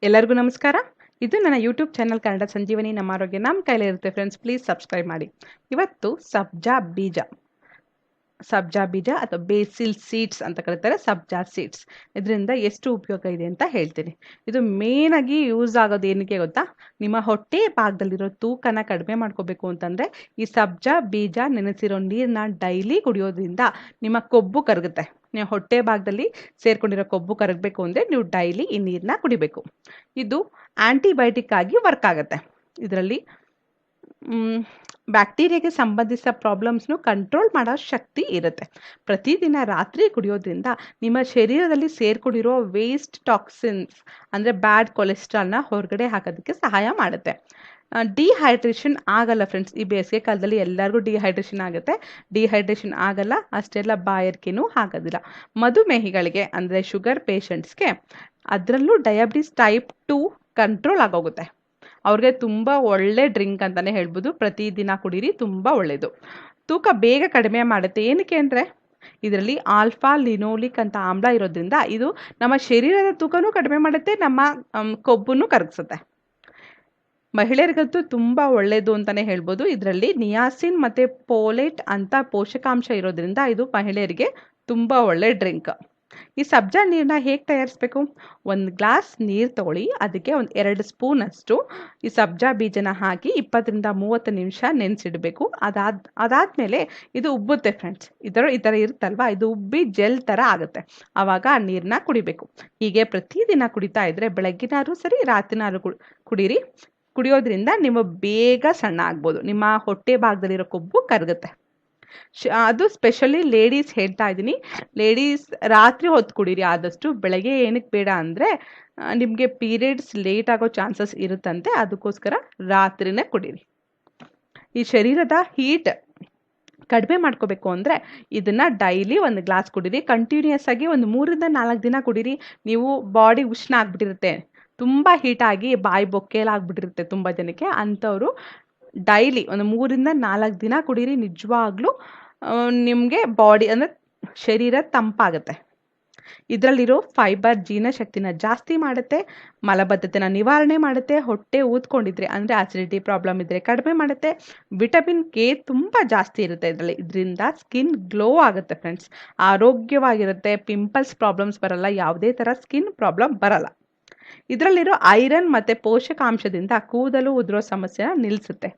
ಎಲ್ಲರಿಗೂ ನಮಸ್ಕಾರ. ಇದು ನನ್ನ ಯೂಟ್ಯೂಬ್ ಚಾನಲ್ ಕನ್ನಡ ಸಂಜೀವನಿ. ನಮ್ಮ ಆರೋಗ್ಯ ನಮ್ಮ ಕೈಲೇ ಇರುತ್ತೆ ಫ್ರೆಂಡ್ಸ್. ಪ್ಲೀಸ್ ಸಬ್ಸ್ಕ್ರೈಬ್ ಮಾಡಿ. ಇವತ್ತು ಸಬ್ಜಾ ಬೀಜ ಅಥವಾ ಬೇಸಿಲ್ ಸೀಡ್ಸ್ ಅಂತ ಕರೀತಾರೆ, ಸಬ್ಜಾ ಸೀಡ್ಸ್. ಇದರಿಂದ ಎಷ್ಟು ಉಪಯೋಗ ಇದೆ ಅಂತ ಹೇಳ್ತೀನಿ. ಇದು ಮೇನ್ ಆಗಿ ಯೂಸ್ ಆಗೋದು ಏನಕ್ಕೆ ಗೊತ್ತಾ? ನಿಮ್ಮ ಹೊಟ್ಟೆ ಭಾಗದಲ್ಲಿರೋ ತೂಕನ ಕಡಿಮೆ ಮಾಡ್ಕೋಬೇಕು ಅಂತಂದ್ರೆ ಈ ಸಬ್ಜಾ ಬೀಜ ನೆನೆಸಿರೋ ನೀರನ್ನ ಡೈಲಿ ಕುಡಿಯೋದ್ರಿಂದ ನಿಮ್ಮ ಕೊಬ್ಬು ಕರಗುತ್ತೆ. ನೀವು ಹೊಟ್ಟೆ ಭಾಗದಲ್ಲಿ ಸೇರ್ಕೊಂಡಿರೋ ಕೊಬ್ಬು ಕರಗಬೇಕು ಅಂದ್ರೆ ನೀವು ಡೈಲಿ ಈ ನೀರನ್ನ ಕುಡಿಬೇಕು. ಇದು ಆಂಟಿಬಯೋಟಿಕ್ ಆಗಿ ವರ್ಕ್ ಆಗುತ್ತೆ. ಇದರಲ್ಲಿ ಬ್ಯಾಕ್ಟೀರಿಯಾಗೆ ಸಂಬಂಧಿಸಿದ ಪ್ರಾಬ್ಲಮ್ಸ್ನು ಕಂಟ್ರೋಲ್ ಮಾಡೋ ಶಕ್ತಿ ಇರುತ್ತೆ. ಪ್ರತಿದಿನ ರಾತ್ರಿ ಕುಡಿಯೋದ್ರಿಂದ ನಿಮ್ಮ ಶರೀರದಲ್ಲಿ ಸೇರ್ಕೊಂಡಿರೋ ವೇಸ್ಟ್ ಟಾಕ್ಸಿನ್ಸ್ ಅಂದರೆ ಬ್ಯಾಡ್ ಕೊಲೆಸ್ಟ್ರಾಲ್ನ ಹೊರಗಡೆ ಹಾಕೋದಕ್ಕೆ ಸಹಾಯ ಮಾಡುತ್ತೆ. ಡಿಹೈಡ್ರೇಷನ್ ಆಗಲ್ಲ ಫ್ರೆಂಡ್ಸ್. ಈ ಬೇಸಿಗೆ ಕಾಲದಲ್ಲಿ ಎಲ್ಲರಿಗೂ ಡಿಹೈಡ್ರೇಷನ್ ಆಗುತ್ತೆ. ಡಿಹೈಡ್ರೇಷನ್ ಆಗಲ್ಲ, ಅಷ್ಟೆಲ್ಲ ಬಾಯಾರಿಕೆನೂ ಆಗೋದಿಲ್ಲ. ಮಧುಮೇಹಿಗಳಿಗೆ ಅಂದರೆ ಶುಗರ್ ಪೇಷಂಟ್ಸ್ಗೆ, ಅದರಲ್ಲೂ ಡಯಾಬಿಟಿಸ್ ಟೈಪ್ 2 ಕಂಟ್ರೋಲ್ ಆಗೋಗುತ್ತೆ. ಅವ್ರಿಗೆ ತುಂಬ ಒಳ್ಳೆ ಡ್ರಿಂಕ್ ಅಂತಲೇ ಹೇಳ್ಬೋದು. ಪ್ರತಿದಿನ ಕುಡೀರಿ, ತುಂಬ ಒಳ್ಳೆಯದು. ತೂಕ ಬೇಗ ಕಡಿಮೆ ಮಾಡುತ್ತೆ. ಏನಕ್ಕೆ ಅಂದರೆ ಇದರಲ್ಲಿ ಆಲ್ಫಾ ಲಿನೋಲಿಕ್ ಅಂತ ಆಮ್ಲ ಇರೋದ್ರಿಂದ ಇದು ನಮ್ಮ ಶರೀರದ ತೂಕನೂ ಕಡಿಮೆ ಮಾಡುತ್ತೆ, ನಮ್ಮ ಕೊಬ್ಬನ್ನು ಕರಗಿಸುತ್ತೆ. ಮಹಿಳೆಯರಿಗಂತೂ ತುಂಬ ಒಳ್ಳೆಯದು ಅಂತಲೇ ಹೇಳ್ಬೋದು. ಇದರಲ್ಲಿ ನಿಯಾಸಿನ್ ಮತ್ತು ಪೋಲೇಟ್ ಅಂತ ಪೋಷಕಾಂಶ ಇರೋದ್ರಿಂದ ಇದು ಮಹಿಳೆಯರಿಗೆ ತುಂಬ ಒಳ್ಳೆ ಡ್ರಿಂಕ್. ಈ ಸಬ್ಜಾ ನೀರನ್ನ ಹೇಗೆ ತಯಾರಿಸ್ಬೇಕು? 1 ಗ್ಲಾಸ್ ನೀರು ತಗೊಳ್ಳಿ, ಅದಕ್ಕೆ 2 ಸ್ಪೂನಷ್ಟು ಈ ಸಬ್ಜಾ ಬೀಜನ ಹಾಕಿ 20 ರಿಂದ 30 ನಿಮಿಷ ನೆನೆಸಿಡಬೇಕು. ಅದಾದಮೇಲೆ ಇದು ಉಬ್ಬುತ್ತೆ ಫ್ರೆಂಡ್ಸ್. ಈ ಥರ ಇರುತ್ತಲ್ವಾ, ಇದು ಉಬ್ಬಿ ಜೆಲ್ ಥರ ಆಗುತ್ತೆ. ಆವಾಗ ಆ ನೀರನ್ನ ಕುಡಿಬೇಕು. ಹೀಗೆ ಪ್ರತಿದಿನ ಕುಡಿತಾ ಇದ್ರೆ ಬೆಳಗ್ಗಿನಾರು ಸರಿ, ರಾತ್ರಿನಾರು ಕುಡೀರಿ. ಕುಡಿಯೋದ್ರಿಂದ ನೀವು ಬೇಗ ಸಣ್ಣ ಆಗ್ಬೋದು. ನಿಮ್ಮ ಹೊಟ್ಟೆ ಭಾಗದಲ್ಲಿರೋ ಕೊಬ್ಬು ಕರಗುತ್ತೆ. ಅದು ಸ್ಪೆಷಲಿ ಲೇಡೀಸ್ ಹೇಳ್ತಾ ಇದ್ದೀನಿ. ಲೇಡೀಸ್ ರಾತ್ರಿ ಹೊತ್ತು ಕುಡೀರಿ ಆದಷ್ಟು. ಬೆಳಗ್ಗೆ ಏನಕ್ಕೆ ಬೇಡ ಅಂದರೆ ನಿಮಗೆ ಪೀರಿಯಡ್ಸ್ ಲೇಟ್ ಆಗೋ ಚಾನ್ಸಸ್ ಇರುತ್ತಂತೆ, ಅದಕ್ಕೋಸ್ಕರ ರಾತ್ರಿನೇ ಕುಡೀರಿ. ಈ ಶರೀರದ ಹೀಟ್ ಕಡಿಮೆ ಮಾಡ್ಕೋಬೇಕು ಅಂದರೆ ಇದನ್ನು ಡೈಲಿ 1 ಗ್ಲಾಸ್ ಕುಡೀರಿ. ಕಂಟಿನ್ಯೂಯಸ್ ಆಗಿ 3 ರಿಂದ 4 ದಿನ ಕುಡೀರಿ. ನೀವು ಬಾಡಿ ಉಷ್ಣ ಆಗಿಬಿಟ್ಟಿರುತ್ತೆ, ತುಂಬ ಹೀಟಾಗಿ ಬಾಯಿ ಬೊಕ್ಕೇಲಾಗ್ಬಿಟ್ಟಿರುತ್ತೆ ತುಂಬ ಜನಕ್ಕೆ. ಅಂಥವರು ಡೈಲಿ 3 ರಿಂದ 4 ದಿನ ಕುಡೀರಿ. ನಿಜವಾಗ್ಲೂ ನಿಮಗೆ ಬಾಡಿ ಅಂದರೆ ಶರೀರ ತಂಪಾಗುತ್ತೆ. ಇದರಲ್ಲಿರೋ ಫೈಬರ್ ಜೀರ್ಣಶಕ್ತಿನ ಜಾಸ್ತಿ ಮಾಡುತ್ತೆ, ಮಲಬದ್ಧತೆನ ನಿವಾರಣೆ ಮಾಡುತ್ತೆ, ಹೊಟ್ಟೆ ಊದ್ಕೊಂಡಿದ್ರೆ ಅಂದರೆ ಆಸಿಡಿಟಿ ಪ್ರಾಬ್ಲಮ್ ಇದ್ದರೆ ಕಡಿಮೆ ಮಾಡುತ್ತೆ. ವಿಟಮಿನ್ ಕೆ ತುಂಬ ಜಾಸ್ತಿ ಇರುತ್ತೆ ಇದರಲ್ಲಿ. ಇದರಿಂದ ಸ್ಕಿನ್ ಗ್ಲೋ ಆಗುತ್ತೆ ಫ್ರೆಂಡ್ಸ್, ಆರೋಗ್ಯವಾಗಿರುತ್ತೆ. ಪಿಂಪಲ್ಸ್ ಪ್ರಾಬ್ಲಮ್ಸ್ ಬರಲ್ಲ, ಯಾವುದೇ ಥರ ಸ್ಕಿನ್ ಪ್ರಾಬ್ಲಮ್ ಬರಲ್ಲ. ಇದರಲ್ಲಿರೋ ಐರನ್ ಮತ್ತು ಪೋಷಕಾಂಶದಿಂದ ಕೂದಲು ಉದುರೋ ಸಮಸ್ಯೆನ ನಿಲ್ಲಿಸುತ್ತೆ.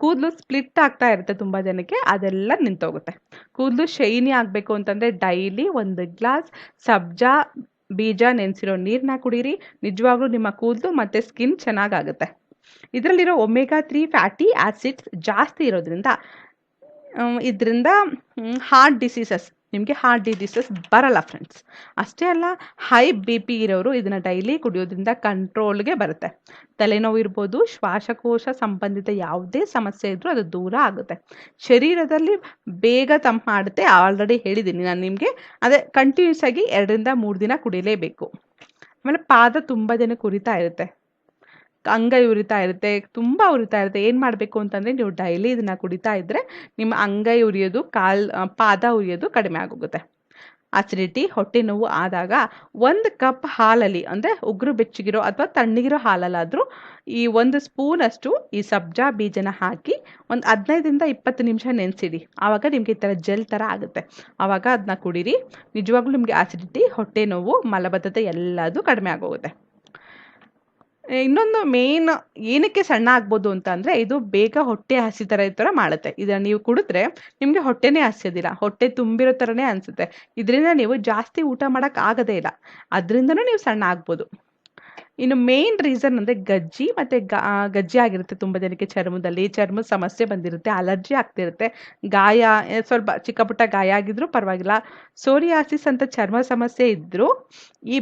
ಕೂದಲು ಸ್ಪ್ಲಿಟ್ ಆಗ್ತಾ ಇರುತ್ತೆ ತುಂಬ ಜನಕ್ಕೆ, ಅದೆಲ್ಲ ನಿಂತೋಗುತ್ತೆ. ಕೂದಲು ಶೈನಿ ಆಗಬೇಕು ಅಂತಂದರೆ ಡೈಲಿ 1 ಗ್ಲಾಸ್ ಸಬ್ಜಾ ಬೀಜ ನೆನೆಸಿರೋ ನೀರನ್ನ ಕುಡೀರಿ. ನಿಜವಾಗ್ಲೂ ನಿಮ್ಮ ಕೂದಲು ಮತ್ತು ಸ್ಕಿನ್ ಚೆನ್ನಾಗಾಗುತ್ತೆ. ಇದರಲ್ಲಿರೋ ಒಮೆಗಾ 3 ಫ್ಯಾಟಿ ಆಸಿಡ್ಸ್ ಜಾಸ್ತಿ ಇರೋದ್ರಿಂದ ಹಾರ್ಟ್ ಡಿಸೀಸಸ್ ಬರಲ್ಲ ಫ್ರೆಂಡ್ಸ್. ಅಷ್ಟೇ ಅಲ್ಲ, ಹೈ BP ಇರೋರು ಇದನ್ನು ಡೈಲಿ ಕುಡಿಯೋದ್ರಿಂದ ಕಂಟ್ರೋಲ್ಗೆ ಬರುತ್ತೆ. ತಲೆನೋವು ಇರ್ಬೋದು, ಶ್ವಾಸಕೋಶ ಸಂಬಂಧಿತ ಯಾವುದೇ ಸಮಸ್ಯೆ ಇದ್ರೂ ಅದು ದೂರ ಆಗುತ್ತೆ. ಶರೀರದಲ್ಲಿ ಬೇಗ ತಂಪು ಮಾಡುತ್ತೆ. ಆಲ್ರೆಡಿ ಹೇಳಿದ್ದೀನಿ ನಾನು ನಿಮಗೆ. ಅದೇ ಕಂಟಿನ್ಯೂಸ್ ಆಗಿ 2 ರಿಂದ 3 ದಿನ ಕುಡಿಲೇಬೇಕು. ಆಮೇಲೆ ಪಾದ ತುಂಬ ಜನಕ್ಕೆ ಉರಿತಾ ಇರುತ್ತೆ, ಅಂಗೈ ಉರಿತಾ ಇರುತ್ತೆ, ತುಂಬ ಉರಿತಾ ಇರುತ್ತೆ. ಏನು ಮಾಡಬೇಕು ಅಂತಂದರೆ ನೀವು ಡೈಲಿ ಇದನ್ನು ಕುಡಿತಾ ಇದ್ದರೆ ನಿಮ್ಮ ಅಂಗೈ ಉರಿಯೋದು, ಪಾದ ಉರಿಯೋದು ಕಡಿಮೆ ಆಗೋಗುತ್ತೆ. ಅಸಿಡಿಟಿ, ಹೊಟ್ಟೆ ನೋವು ಆದಾಗ 1 ಕಪ್ ಹಾಲಲ್ಲಿ ಅಂದರೆ ಉಗುರು ಬೆಚ್ಚಗಿರೋ ಅಥವಾ ತಣ್ಣಗಿರೋ ಹಾಲಲ್ಲಾದರೂ ಈ 1 ಸ್ಪೂನಷ್ಟು ಈ ಸಬ್ಜಾ ಬೀಜನ ಹಾಕಿ 15 ರಿಂದ 20 ನಿಮಿಷ ನೆನೆಸಿಡಿ. ಆವಾಗ ನಿಮಗೆ ಈ ಥರ ಜೆಲ್ ಥರ ಆಗುತ್ತೆ. ಆವಾಗ ಅದನ್ನ ಕುಡೀರಿ. ನಿಜವಾಗ್ಲೂ ನಿಮಗೆ ಆಸಿಡಿಟಿ, ಹೊಟ್ಟೆ ನೋವು, ಮಲಬದ್ಧತೆ ಎಲ್ಲದೂ ಕಡಿಮೆ ಆಗೋಗುತ್ತೆ. ಇನ್ನೊಂದು ಮೇನ್ ಏನಕ್ಕೆ ಸಣ್ಣ ಆಗ್ಬೋದು ಅಂತ ಅಂದರೆ ಇದು ಬೇಗ ಹೊಟ್ಟೆ ಹಸಿ ಥರ ಮಾಡುತ್ತೆ. ಇದನ್ನು ನೀವು ಕುಡಿದ್ರೆ ನಿಮಗೆ ಹೊಟ್ಟೆನೇ ಹಸಿಯೋದಿಲ್ಲ, ಹೊಟ್ಟೆ ತುಂಬಿರೋ ಥರನೇ ಅನಿಸುತ್ತೆ. ಇದರಿಂದ ನೀವು ಜಾಸ್ತಿ ಊಟ ಮಾಡೋಕ್ಕೆ ಆಗೋದೇ ಇಲ್ಲ, ಅದರಿಂದನೂ ನೀವು ಸಣ್ಣ ಆಗ್ಬೋದು. ಇನ್ನು ಮೇನ್ ರೀಸನ್ ಅಂದರೆ ಗಜ್ಜಿ ಆಗಿರುತ್ತೆ ತುಂಬ ಜನಕ್ಕೆ. ಚರ್ಮದ ಸಮಸ್ಯೆ ಬಂದಿರುತ್ತೆ, ಅಲರ್ಜಿ ಆಗ್ತಿರುತ್ತೆ, ಗಾಯ, ಸ್ವಲ್ಪ ಚಿಕ್ಕ ಪುಟ್ಟ ಗಾಯ ಆಗಿದ್ರೂ ಪರವಾಗಿಲ್ಲ. ಸೋರಿಯಾಸಿಸ್ ಅಂತ ಚರ್ಮ ಸಮಸ್ಯೆ ಇದ್ದರೂ ಈ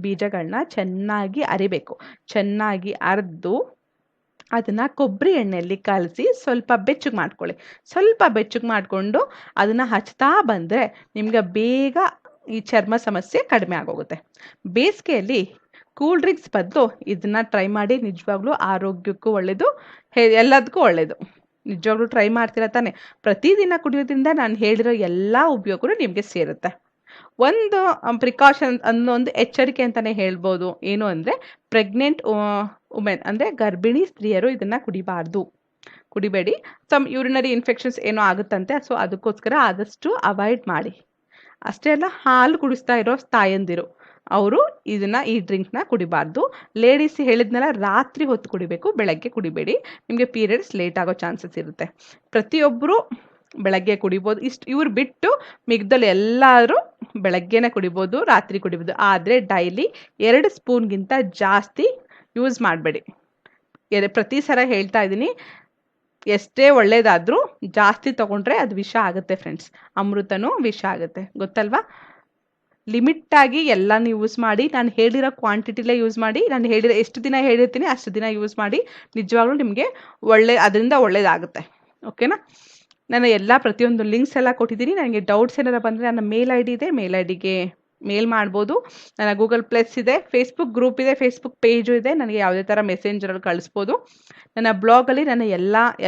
ಬೀಜಗಳನ್ನ ಚೆನ್ನಾಗಿ ಅರಿಬೇಕು. ಚೆನ್ನಾಗಿ ಅರೆದು ಅದನ್ನು ಕೊಬ್ಬರಿ ಎಣ್ಣೆಯಲ್ಲಿ ಕಲಸಿ ಸ್ವಲ್ಪ ಬೆಚ್ಚಗೆ ಮಾಡ್ಕೊಳ್ಳಿ. ಸ್ವಲ್ಪ ಬೆಚ್ಚಗೆ ಮಾಡಿಕೊಂಡು ಅದನ್ನು ಹಚ್ತಾ ಬಂದರೆ ನಿಮಗೆ ಬೇಗ ಈ ಚರ್ಮ ಸಮಸ್ಯೆ ಕಡಿಮೆ ಆಗೋಗುತ್ತೆ. ಬೇಸಿಗೆಯಲ್ಲಿ ಕೂಲ್ ಡ್ರಿಂಕ್ಸ್ ಬದಲು ಇದನ್ನ ಟ್ರೈ ಮಾಡಿ, ನಿಜವಾಗ್ಲೂ ಆರೋಗ್ಯಕ್ಕೂ ಒಳ್ಳೆಯದು, ಎಲ್ಲದಕ್ಕೂ ಒಳ್ಳೆಯದು. ನಿಜವಾಗ್ಲೂ ಟ್ರೈ ಮಾಡ್ತೀರಾ ತಾನೆ? ಪ್ರತಿದಿನ ಕುಡಿಯೋದ್ರಿಂದ ನಾನು ಹೇಳಿರೋ ಎಲ್ಲ ಉಪಯೋಗಗಳು ನಿಮಗೆ ಸೇರುತ್ತೆ. ಒಂದು ಪ್ರಿಕಾಷನ್ ಅನ್ನೊಂದು ಎಚ್ಚರಿಕೆ ಅಂತಲೇ ಹೇಳ್ಬೋದು. ಏನು ಅಂದರೆ, ಪ್ರೆಗ್ನೆಂಟ್ ವುಮೆನ್ ಅಂದರೆ ಗರ್ಭಿಣಿ ಸ್ತ್ರೀಯರು ಇದನ್ನು ಕುಡಿಬೇಡಿ. ಸಮ್ ಯೂರಿನರಿ ಇನ್ಫೆಕ್ಷನ್ಸ್ ಏನೋ ಆಗುತ್ತಂತೆ, ಸೊ ಅದಕ್ಕೋಸ್ಕರ ಆದಷ್ಟು ಅವಾಯ್ಡ್ ಮಾಡಿ. ಅಷ್ಟೇ ಅಲ್ಲ, ಹಾಲು ಕುಡಿಸ್ತಾ ಇರೋ ತಾಯಂದಿರು ಅವರು ಈ ಡ್ರಿಂಕ್ನ ಕುಡಿಬಾರ್ದು. ಲೇಡೀಸ್ ಹೇಳಿದ್ನೆಲ್ಲ ರಾತ್ರಿ ಹೊತ್ತು ಕುಡಿಬೇಕು, ಬೆಳಗ್ಗೆ ಕುಡಿಬೇಡಿ. ನಿಮಗೆ ಪೀರಿಯಡ್ಸ್ ಲೇಟ್ ಆಗೋ ಚಾನ್ಸಸ್ ಇರುತ್ತೆ. ಪ್ರತಿಯೊಬ್ಬರು ಬೆಳಗ್ಗೆ ಕುಡಿಬೋದು. ಇವ್ರು ಬಿಟ್ಟು ಮಿಗ್ದಲ್ಲಿ ಎಲ್ಲರೂ ಬೆಳಗ್ಗೆನೇ ಕುಡಿಬೋದು, ರಾತ್ರಿ ಕುಡಿಬೋದು. ಆದರೆ ಡೈಲಿ 2 ಸ್ಪೂನ್ಗಿಂತ ಜಾಸ್ತಿ ಯೂಸ್ ಮಾಡಬೇಡಿ. ಪ್ರತಿ ಸಲ ಹೇಳ್ತಾ ಇದ್ದೀನಿ, ಎಷ್ಟೇ ಒಳ್ಳೇದಾದರೂ ಜಾಸ್ತಿ ತಗೊಂಡ್ರೆ ಅದು ವಿಷ ಆಗುತ್ತೆ ಫ್ರೆಂಡ್ಸ್. ಅಮೃತನೂ ವಿಷ ಆಗುತ್ತೆ, ಗೊತ್ತಲ್ವಾ? ಲಿಮಿಟ್ಟಾಗಿ ಎಲ್ಲನೂ ಯೂಸ್ ಮಾಡಿ. ನಾನು ಹೇಳಿರೋ ಕ್ವಾಂಟಿಟಿಲೇ ಯೂಸ್ ಮಾಡಿ. ನಾನು ಎಷ್ಟು ದಿನ ಹೇಳಿರ್ತೀನಿ ಅಷ್ಟು ದಿನ ಯೂಸ್ ಮಾಡಿ. ನಿಜವಾಗ್ಲೂ ನಿಮಗೆ ಅದರಿಂದ ಒಳ್ಳೇದಾಗುತ್ತೆ. ಓಕೆನಾ? ನಾನು ಪ್ರತಿಯೊಂದು ಲಿಂಕ್ಸ್ ಎಲ್ಲ ಕೊಟ್ಟಿದ್ದೀನಿ. ನನಗೆ ಡೌಟ್ಸ್ ಏನಾರ ಬಂದರೆ ನನ್ನ ಮೇಲ್ ಐ ಡಿ ಇದೆ, ಮೇಲ್ ಐ ಡಿಗೆ ಮೇಲ್ ಮಾಡ್ಬೋದು. ನನ್ನ ಗೂಗಲ್ ಪ್ಲಸ್ ಇದೆ, ಫೇಸ್ಬುಕ್ ಗ್ರೂಪ್ ಇದೆ, ಫೇಸ್ಬುಕ್ ಪೇಜು ಇದೆ. ನನಗೆ ಯಾವುದೇ ಥರ ಮೆಸೇಂಜರಲ್ಲಿ ಕಳಿಸ್ಬೋದು. ನನ್ನ ಬ್ಲಾಗಲ್ಲಿ ನನ್ನ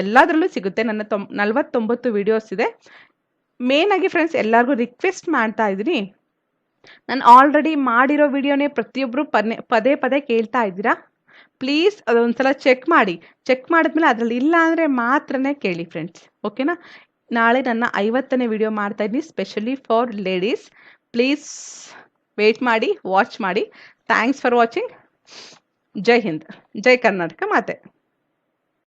ಎಲ್ಲದರಲ್ಲೂ ಸಿಗುತ್ತೆ. ನನ್ನ 49 ವೀಡಿಯೋಸ್ ಇದೆ. ಮೇನಾಗಿ ಫ್ರೆಂಡ್ಸ್ ಎಲ್ಲರಿಗೂ ರಿಕ್ವೆಸ್ಟ್ ಮಾಡ್ತಾ ಇದ್ದೀನಿ, ನಾನು ಆಲ್ರೆಡಿ ಮಾಡಿರೋ ವಿಡಿಯೋನೇ ಪ್ರತಿಯೊಬ್ಬರು ಪದೇ ಪದೇ ಕೇಳ್ತಾ ಇದ್ದೀರಾ. ಪ್ಲೀಸ್ ಅದೊಂದ್ಸಲ ಚೆಕ್ ಮಾಡಿ. ಚೆಕ್ ಮಾಡಿದ್ಮೇಲೆ ಅದರಲ್ಲಿ ಇಲ್ಲ ಅಂದರೆ ಮಾತ್ರನೇ ಕೇಳಿ ಫ್ರೆಂಡ್ಸ್. ಓಕೆನಾ? ನಾಳೆ ನನ್ನ 50ನೇ ವಿಡಿಯೋ ಮಾಡ್ತಾ ಇದ್ದೀನಿ, specially for ladies. Please wait ಮಾಡಿ, ವಾಚ್ ಮಾಡಿ. Thanks for watching. ಜೈ ಹಿಂದ್, ಜೈ ಕರ್ನಾಟಕ ಮಾತೆ.